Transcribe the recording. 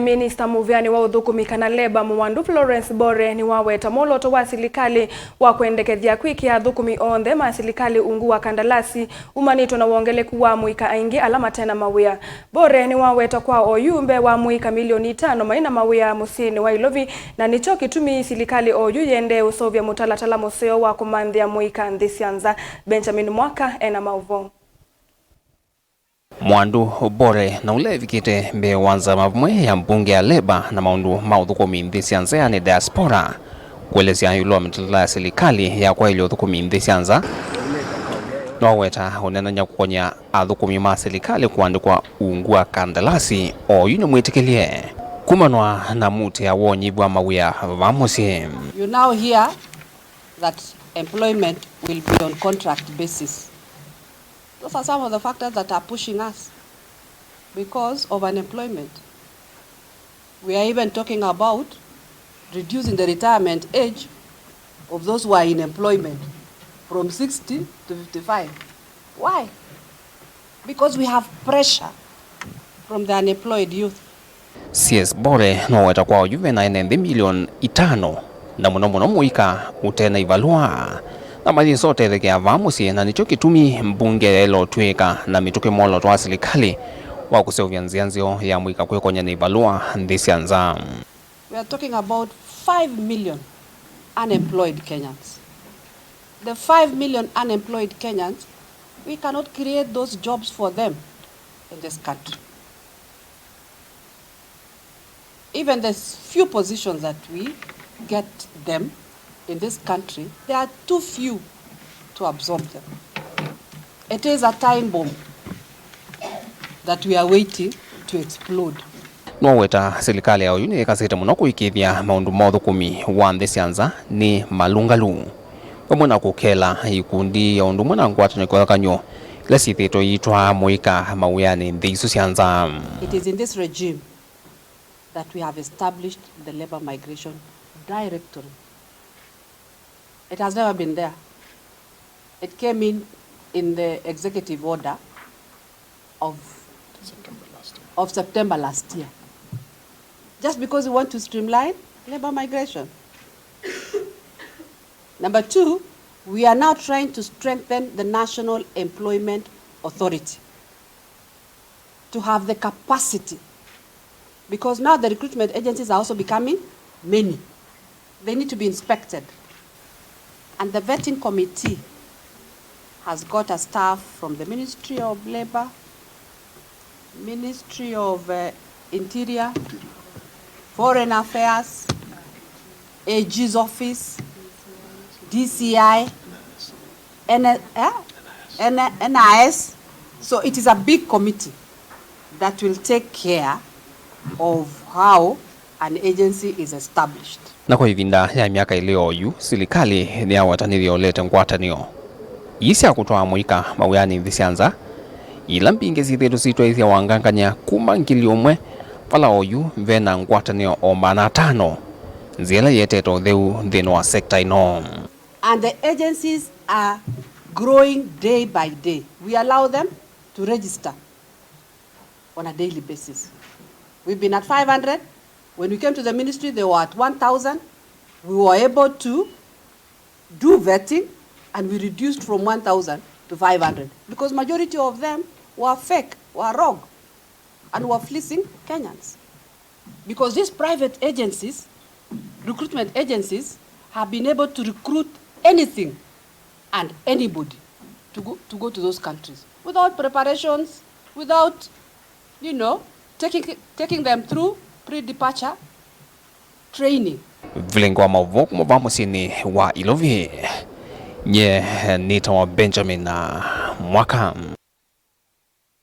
Minista muviani wa Uthukumi kana leba muwandu Florence Bore niwaweta mwolooto wa Silikali wa kwendekethya kwikia Athukumi oonthe ma Silikali uungu wa Kandalasi umanitwe na wongeleku wa amuika aingi ala matena mawia. Bore niwaweta kwa ooyu mbee wa amuika Milioni 5 maina mawia musini wa Ilovi na nikyo kitumi Silikali ooyu yiendeeye useuvya mutalatala museo wa kumanthia amuika nthi syanza. Benjamin Mwaka ena mauvo. Mwandu Bore na ule vikite mbee wanza mavumwe ya mbunge ya leba na maundu ma Uthukumi nthi syanza ni diaspora kuelezea yulo mtala ya Silikali ya kwa ili Uthukumi nthi syanza niwaweta unenanya kukonya Athukumi ma Silikali kuandikwa uungu wa Kandalasi ooyu ni mwitikilie kumanwa na mute ya wonyibu wa mawia vamusi. You now hear that employment will be on contract basis. Those are some of the factors that are pushing us because of unemployment. We are even talking about reducing the retirement age of those who are in employment from 60 to 55. Why? Because we have pressure from the unemployed youth. CS Bore niwaweta kwa juve na nthi Milioni 5 na muno muika utena ivalua na mali sote thekea vamusi na nikyo kitumi mbunge elo tweka na mituke mwolooto wa Silikali wa kuseuvya nzianzio ya muika kwekonya ni ivalua nthi syanza. We are talking about 5 million unemployed Kenyans. The 5 million unemployed Kenyans, we cannot create those jobs for them in this country. Even the few positions that we get them in this country, there are too few to absorb them. It is a time bomb that we are waiting to explode. Niwaweta Silikali ya ooyu ni kasite muno kwikithya maundu ma Uthukumi wa nthi syanza ni malungalu pamwe na kukela ikundi ya undu mwana ngwatanio kwathakanyo ila sithitwo yitwa amuika mawiani nthi isu syanza. It is in this regime that we have established the Labor Migration Directorate. It has never been there. It came in the executive order of September last year. Just because we want to streamline labor migration. Number two, we are now trying to strengthen the National Employment Authority to have the capacity, because now the recruitment agencies are also becoming many. They need to be inspected. And the vetting committee has got a staff from the Ministry of Labor, Ministry of Interior, Foreign Affairs, AG's office, DCI, NIS. So it is a big committee that will take care of how an agency is established. Na kwa ivinda ya miaka ile ooyu Silikali ni yawatanithya ulete ngwatanio isi akutoa amuika mawiani nthi syanza ila mbingi zithitu sitwaithya wanganganya kuma ngili umwe vala ooyu vena ngwatanio o mana 5 nziela yeteto theu nthini wa sekta ino. And the agencies are growing day by day. We allow them to register on a daily basis. We've been at 500. When we came to the ministry, they were at 1,000. We were able to do vetting, and we reduced from 1,000 to 500 because majority of them were fake, were rogue, and were fleecing Kenyans. Because these private agencies, recruitment agencies, have been able to recruit anything and anybody to go to those countries without preparations, without, taking them through pre-departure training. Vilengwa mavo muvamusini wa Ilovi nye nita wa Benjamin Mwaka.